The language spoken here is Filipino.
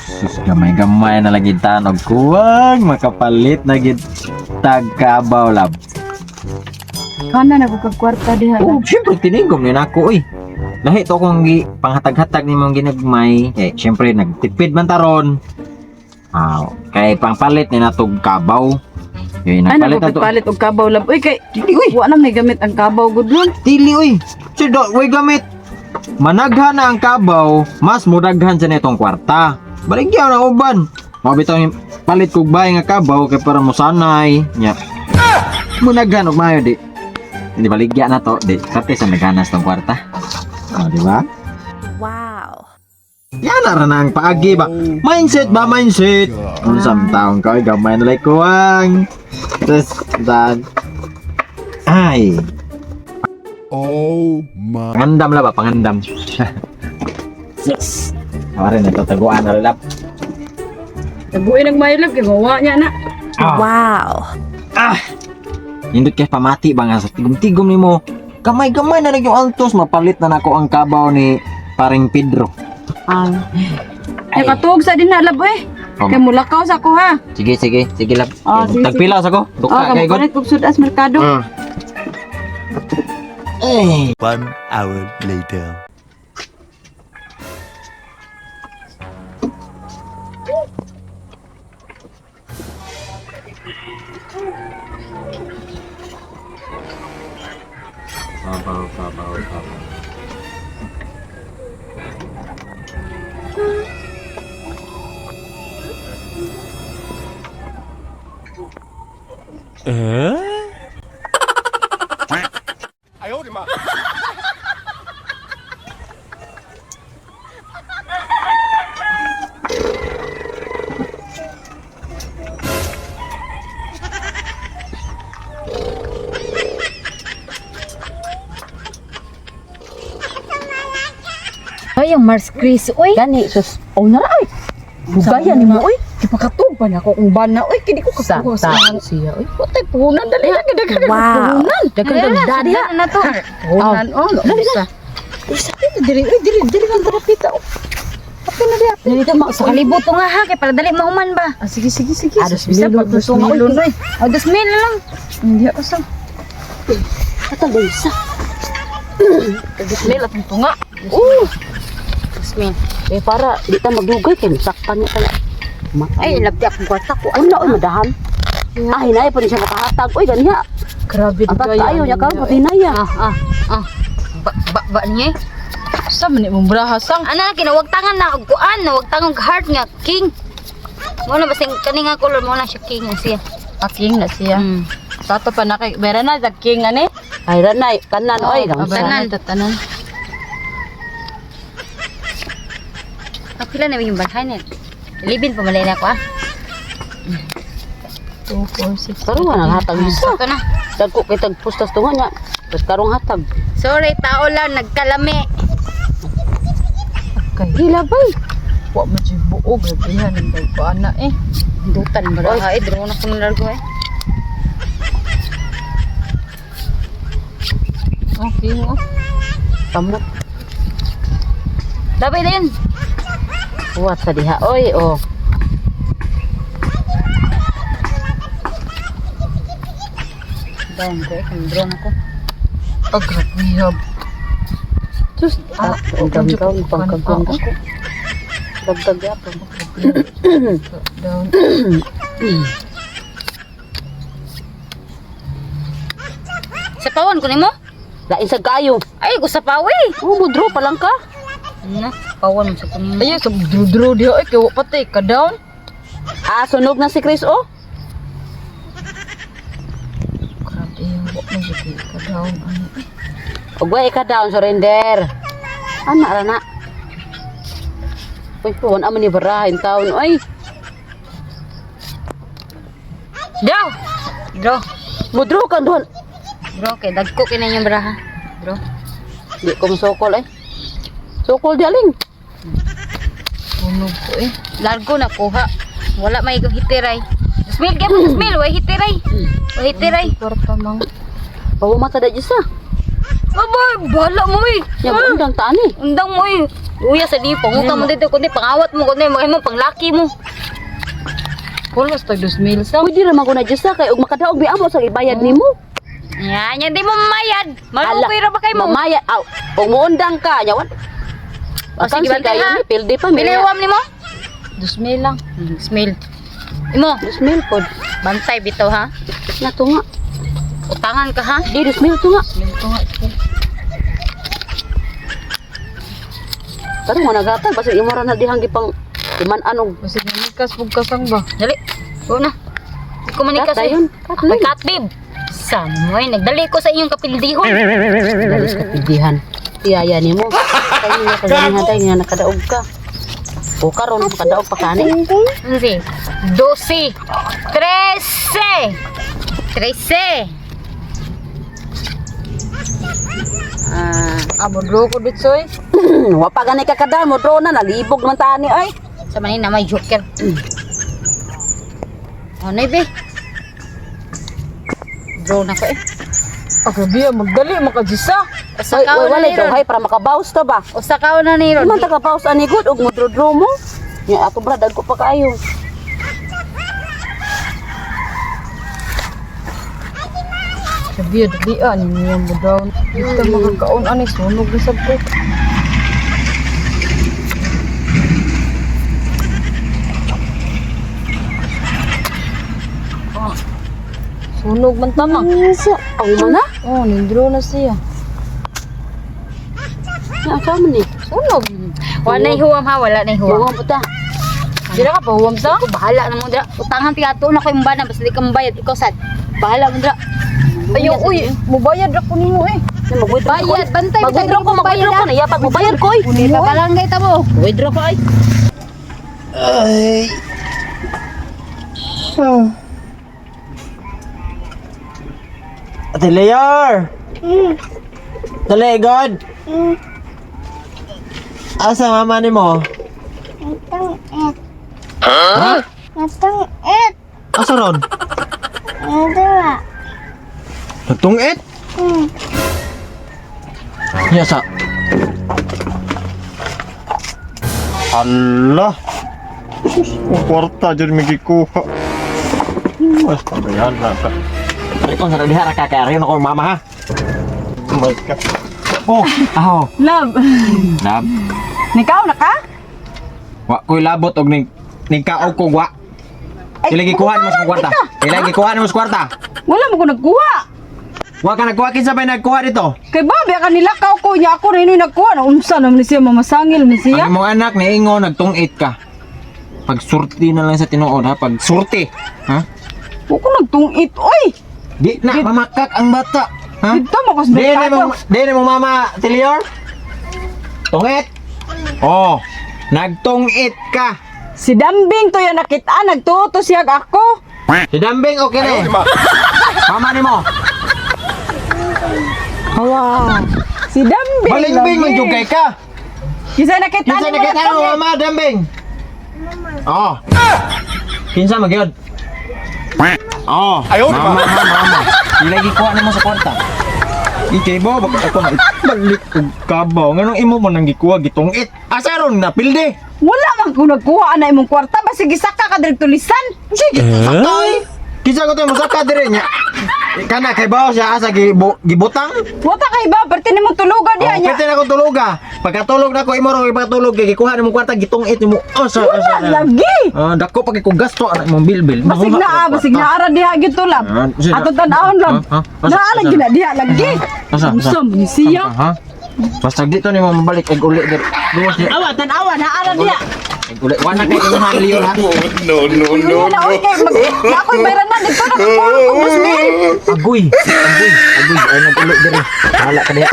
Sus, gamay-gamay na lagi tanog. Kuwang makapalit na gid tagkabaw lab. Kana na ko kagkwarta diha. Oh, syempre tinigom ni nako oy. Lahi to kung panghatag-hatag ni mong ginagmay. Syempre nagtipid man taron. Kay pangpalit ni natog kabaw. Yun, Ano nagpalit na to. palit og kabaw lab. Uy kay Dili, uy. wa na may gamit ang kabaw gudlon. Dili, uy. Sido, uy, gamit. Managhan na ang kabaw, mas mudaghan sa netong kwarta. Baligyaw na uban. Mabitaw yung palit kog bahay nga kabaw kay para mo sanay. Nya. Munaghan og mayo di. Hindi baligya na to, di. Kate sa naghanas tong kwarta. Di ba? Wow. Yan na rin ang paagi ba? Mindset ba? Mindset! Ano sa taong ka? Gamay na like kuwang. Tapos, dan. Ay. Oh my. Pangandam la ba? Pangandam. Yes. Kawarin na ito. Taguan na lalap. Taguin ang mailab kay gawa niya na. Wow. Nindot kay pamati ba nga sa tigom-tigom ni mo. Gamay-gamay na lang yung altos. Mapalit na nako ang kabaw ni paring Pedro. Ay katug sa din na lab eh. Kay mulakaw sa ko ha. Sige, sige. Sige lap. Sige, Tagpila sa ko. Duka kay God. kamu palit sud as merkado. Eh. 1 hour later. Sabaw. Ay, yung Mars Chris, uy. Gani sus. Oh na ay. Bugaya ni mo oy. Ipakatug ba na ko kung bana oy kini ko kapuha sa siya oy. Patay puhunan dali na dagan. Wow. Dagan dali na to. Puhunan dali sa. Isa diri lang tarapita. Apa na dia? Dali ka sa kalibot nga ha, kay para dali mahuman ba? Sige. Ados milo, gusto nga oy. O, 2,000 na lang. Hindi ako sa. Ata ba isa? 2,000 atong tunga. 2,000. Eh para di ta magdugay kay sakpan niya tala. Ay, labdi akong kwarta ko. Ano oy madahan? Ay na pa ni siya makahatag oy ganiya. Grabe Apat kayo nya karon pati na ya. Ba niya? Sa man imong brahasang. Ana, kinawag tangan na og kuan, nawag tangan og heart nga king. Mo na basing kani nga color mo na siya king na siya. Aking na siya. Mm. Sa to pa na kay meron na king ani. Ay ra na kanan oy lang tanan. Kapila na yung balhay niya. Libin pa malay na ako 2 4 6. Karon na hatag isa. Ito na. Dagko kay tag pustas tunga nya. Kat karong hatag. Sorry, tao lang, nagkalami. Kay hilabay. Wa man si buog dihan ang dagpana eh. Dutan ba na? Ay, draw na ko ng largo eh. Okay mo. Kamot. Dabay na yun. Wa sa diha oy oh. Down ko eh, kung draw na ko. Agrabihab. Sus, dagdag pangkagong ko. Dagdag ya pa. Down. Sa pawan ko nimo? Lain sa kayo. Ay, ko sa pawi. Oh, mudro pa lang ka. Ano? Pawan mo sa kunin. Ay, sa dro dia ay kay wa patay ka down. Sunog na si Chris oh. Grabe, wa man si ka down ano. Ugwa ka down surrender. Ana ra na. Uy, puwan aman ni barahin taon oy. Draw! Draw. Mudro ka doon. Draw, kay dagko kinanyang baraha. Draw. Di ko masokol eh. Sokol di aling. Tunog ko eh. Largo na kuha. Wala may hitiray. Smell ka mo, smell. Way hitiray. Way hitiray. Kwarta mang. Bawa mata da jisa. Aba, bahala mo eh. Ya undang taan eh. Undang mo eh. Uya sa di pangutang mo dito kundi pangawat mo kundi mo panglaki mo. Kulos tag 2,000 sa. Pwede ra man ko na Diyos kay ug makadaog bi amo sa ibayad nimo. Yan, di mo mamayad. Malukoy ra ba kay mo? Mamaya, aw, ug muundang ka, yawan. O sige bantay ha. Pildi pa mi. Piliwam nimo? 2,000 lang. Smell. Imo, 2,000 pod. bantay bitaw ha. Nato nga. Utangan ka ha. Di 2,000 to nga. Tarong mo nagatag basta imo ra na dihang gipang iman anog. Kasi namikas pagkasang ba? Dali. Go na. Di ko manikas Kat eh. dayon, kat May lang. katbib. Samoy, nagdali ko sa inyong kapildihon. Dalos ka pildihan. Tiyaya nimo. Tayo nga kaganihan tayo nga nakadaog ka. O karon nakadaog pa kani. Hindi. 12. 13. 13. Abodro ko ditsoy. Wa pa gani ka kada mo drone na nalibog man tani ay. Sa manin na may joker. Oh, be. Draw na ko eh. Agabi magdali makajisa. Usa Oy, ka oy, na wala ni daw Ron. hay para makabaws ta ba? Usa ka na ni Ron. Man taga baws ani good og mo draw mo. Nya ato brad ko pa kaayo. Agabi dalian niya mo daw. Dito makakaon ani sunog ni sad ko. Sunog man tama. Sa aw man na. Oh, nindro na siya. Nya ka man ni. Sunog. Wala na huwam ha, wala na huwam. Mo puta. Dira ka pa huwam sa? Ako bahala na mo dira. Utangan piato na ko yung bana basta di ka mabayad ikaw sad. Bahala mo dira. Ayaw, uy, mubayad ako nimo eh. Bayad, bantay Mag-withdraw ko, mag-withdraw ko na. Iya, pag mubayad ko eh. Hindi pa palangay ta mo. Withdraw ko ay. Ay. Ate Leor! Dali, God! Asa mama ni mo? Ha? Asa ron? Nagtungit? Yasa. Allah. Ang kwarta dyan may gikuha. Mas pagayan na ka. Ay, kung sarang diha nakakayarin ako mama ha. Mas ka. Oh, aho. Love. Lab. Nikaw na ka? Wa ko'y labot og ning kaog ko wa. Ilagi kuha mo sa kwarta. Ilagi kuha mo sa kwarta. Wala mo ko nagkuha. Wa ka nagkuha kinsa ba nagkuha dito? Kay babi ka nilakaw ko niya ako na inoy nagkuha na unsa naman ni siya mamasangil man siya. Ang imong anak niingo nagtungit ka. Pagsurti na lang sa tinuod ha, pagsurti. Ha? Huwag ko nagtungit, oy! Di na mamakak ang bata. Ha? Dito mo kas Di na merkado. mo, di na mo mama Tilior? Tungit? Oh, nagtungit ka. Si Dambing to yung nakita, nagtuto siya ako. Si Dambing okay na eh. Mama ni mo. Hawa. Si Dambing. Balingbing lagi. manjugay ka. Kisa nakita Kinsa ni nakita mo mama Dambing? Oh. Kinsa magyod? Oh. Mama, mama. Ilagi kuha na mo sa kwarta. Ikay ba, bakit ako na balik og kabaw. Nganong imo mo nang gikuha gitungit? Asa ron napilde? Wala man ko nagkuha na imong kwarta, basta gisaka ka direk tulisan. Sige, sakay. Kinsa ko to masaka dire nya. Kana kay bawo siya asa gibutang? Wata kay ba, parte nimo tulugan diha Oh, niya. pwede na ko tuluga. Pagkatulog na ko imo ro ipatulog kay gikuha nimo kwarta gitungit nimo. Asa Wala lagi. Ah, dako pa kay ko gasto ana imong bilbil. Basig na ara diha gyud tulab. Ah, sige. Ato tan-aon lang. Ah, ah, asa, Naala asa? gyud na diha lagi. Asa? Unsa man siya? Ha? Basta dito ni mo mabalik kay uli dir. Duwas ni. Awa tan-awan na ara diha. Kay uli. Wala kay imong liyor ha. Wala oy kay mag ako'y bayran na dito na ko 2,000. Agoy. Ay nag-uli dire. Wala ka diha.